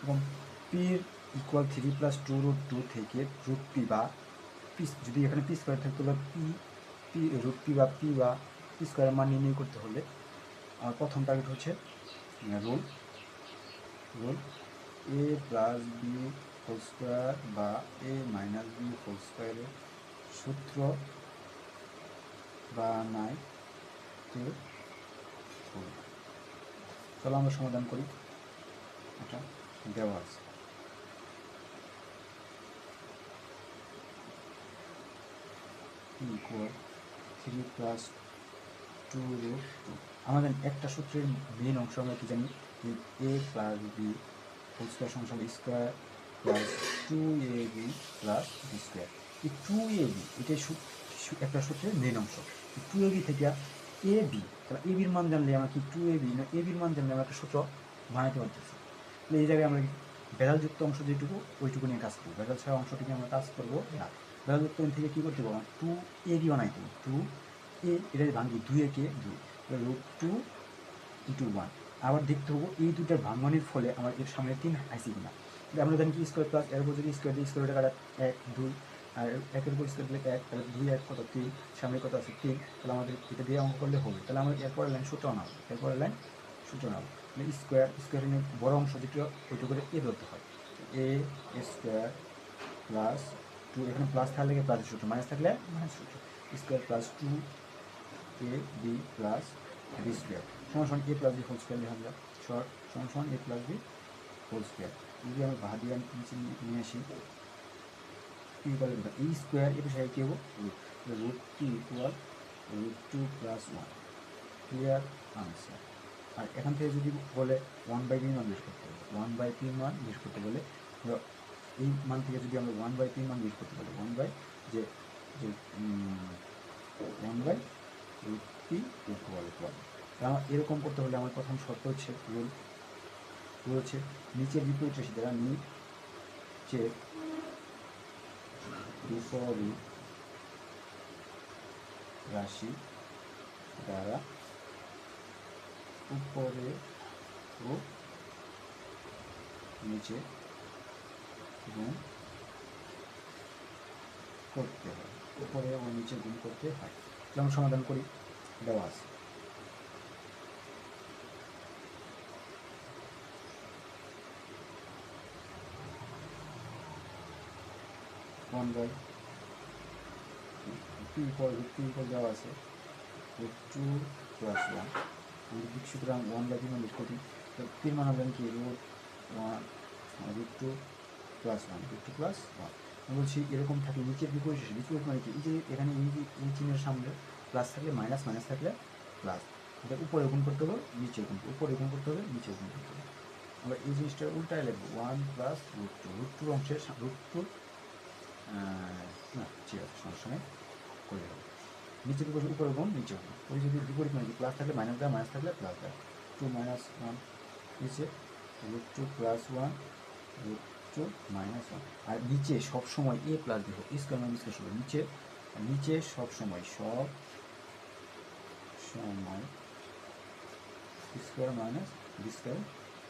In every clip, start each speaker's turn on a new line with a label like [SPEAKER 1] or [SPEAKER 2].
[SPEAKER 1] এবং পির ইকুয়াল 3+2√2 থেকে রুট পি বা পি, যদি এখানে পি স্কোয়ার থাকতে হলে পি রুট পি বা পি স্কোয়ারের মান নির্ণয় করতে হলে আমার প্রথম টার্গেট হচ্ছে রুল এ প্লাস বি হোল স্কোয়ার বা এ মাইনাস বি হোল স্কোয়ারের সূত্র বা নাই তে চলো আমরা সমাধান করি। এটা দেওয়া আছে ইকুয়াল 3+2√2। আমাদের একটা সূত্রের মেন অংশ আমরা কি জানি, a plus b whole square সমান square plus 2ab plus b square. এই 2ab এটাই একটা সূত্রের মেন অংশ। 2ab থেকে এ বি, তাহলে এ বির মান জানলে আমরা কি 2ab না এ বির মান জানলে আমরা একটা সূত্র বানাইতে পারতেছি। তাহলে এই জায়গায় আমরা বেড়ালযুক্ত অংশ যেটুকু ওইটুকু নিয়ে কাজ করবো, বেড়াল ছাড়া অংশটিকে আমরা কাজ করবো না। বেড়ালযুক্ত থেকে কী করতে পারবো, 2ab বানাইতে হবে। 2a এটা ভাঙি 2a-কে 2 √2 × 1। আবার দেখতে হবো এই দুটার ভাঙনের ফলে আমার এর সামনে 3 আইসি কিনা। আমরা জানি কি স্কোয়ার প্লাস এর উপর যদি স্কোয়ার দিই, স্কোয়ারটা কাটা 1 2, আর 1-এর উপর স্কোয়ার দিলে 1, তাহলে 2 1 কত 3, সামনে কত আছে 3, তাহলে আমাদের এটা দিয়ে অঙ্ক করলে হবে। তাহলে আমরা এরপরের লাইন সূত্র আনাবো, এরপরের লাইন সূত্র আনাবো। মানে স্কোয়ারের বড় অংশ যেটা ওইটুকু করে এ ধরতে হয়, এ স্কোয়ার প্লাস 2, এখানে প্লাস থাকলে প্লাসের সূত্র, মাইনাস থাকলে মাইনাস সূত্র, square plus 2ab plus b square সমান a plus b whole square লেখা যায়, সমান a plus b whole square. যদি আমি ভাড়িয়ে নিচে নিয়ে আসি, এই স্কোয়ার এর সাথে কী হবো, √2 ইকুয়াল √2 + 1। Clear answer. আর এখান থেকে যদি বলে 1/p মান বের করতে হবে, 1/p মান বের করতে বলে এই মান থেকে যদি আমরা 1/p মান বের করতে বলি, 1/, যে 1/√p ইকুয়াল আমার এরকম করতে হলে আমার প্রথম শর্ত হচ্ছে রুল হচ্ছে নিচের বিপরীত রাশি দ্বারা নিচের বিপরীত রাশি দ্বারা উপরে ও নিচে গুণ করতে হয়, উপরে ও নিচে গুণ করতে হয়। যেমন সমাধান করি, দেওয়া আছে 1/p ইকুয়াল দেওয়া আছে √2 + 1। আমি সুতরাং 1/p মান বের করি, পির মান হবে কি √2 + 1, আমি বলছি এরকম থাকলে নিচের বিপরীত মানে কি, এই যে এখানে এই চিহ্নের সামনে প্লাস থাকলে মাইনাস, মাইনাস থাকলে প্লাস, এটা উপরে গুণ করতে হবে নিচে গুণ, উপরে গুণ করতে হবে নিচে গুণ করতে হবে। আমরা এই জিনিসটা উল্টায় লিখবো, 1 + √2 অংশের √2 না ঠিক আছে, সমস্যা নেই, করে দেবো নিচের উপরে গুণ নিচে গুণ। ওই যদি বিপরীত মানে কি, প্লাস থাকলে মাইনাস দেয়, মাইনাস থাকলে প্লাস দেয়। 2 - 1 নিচে √2 + 1 √2 - 1। আর নিচে সবসময় এ প্লাস বি হোক, স্কোয়ার মাইনাস স্কোয়ার সূত্র, নিচে সবসময় স্কোয়ার মাইনাস বি স্কোয়ার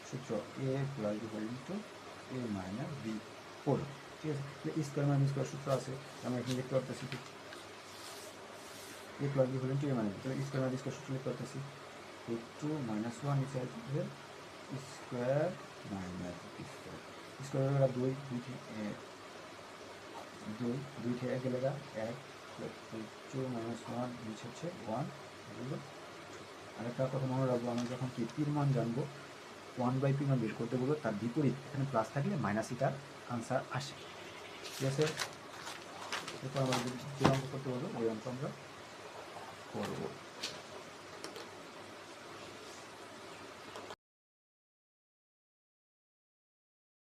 [SPEAKER 1] সূত্র, এ plus b whole into a minus B whole. ঠিক আছে, স্কোয়ার মাইনাস স্কোয়ার সূত্র আছে, আমরা এখানে দেখতে পারতেছি a plus b whole into a minus b, তাহলে স্কোয়ার মাইনাস স্কোয়ার সূত্র লিখতে পারতেছি √2 - 1 নিচে আসবে square minus b square. Square 2 থেকে 1 গেলে 1 √2 - 1 নিচে হচ্ছে 1 হলো। আরেকটা কথা মনে রাখবো, আমরা যখন কি পির মান জানবো, 1/p মান বের করতে বলবো, তার বিপরীত এখানে প্লাস থাকলে মাইনাসই তার আনসার আসে। ঠিক আছে, এরপর আমরা যে অঙ্ক করতে বলবো ওই অঙ্ক আমরা করবো।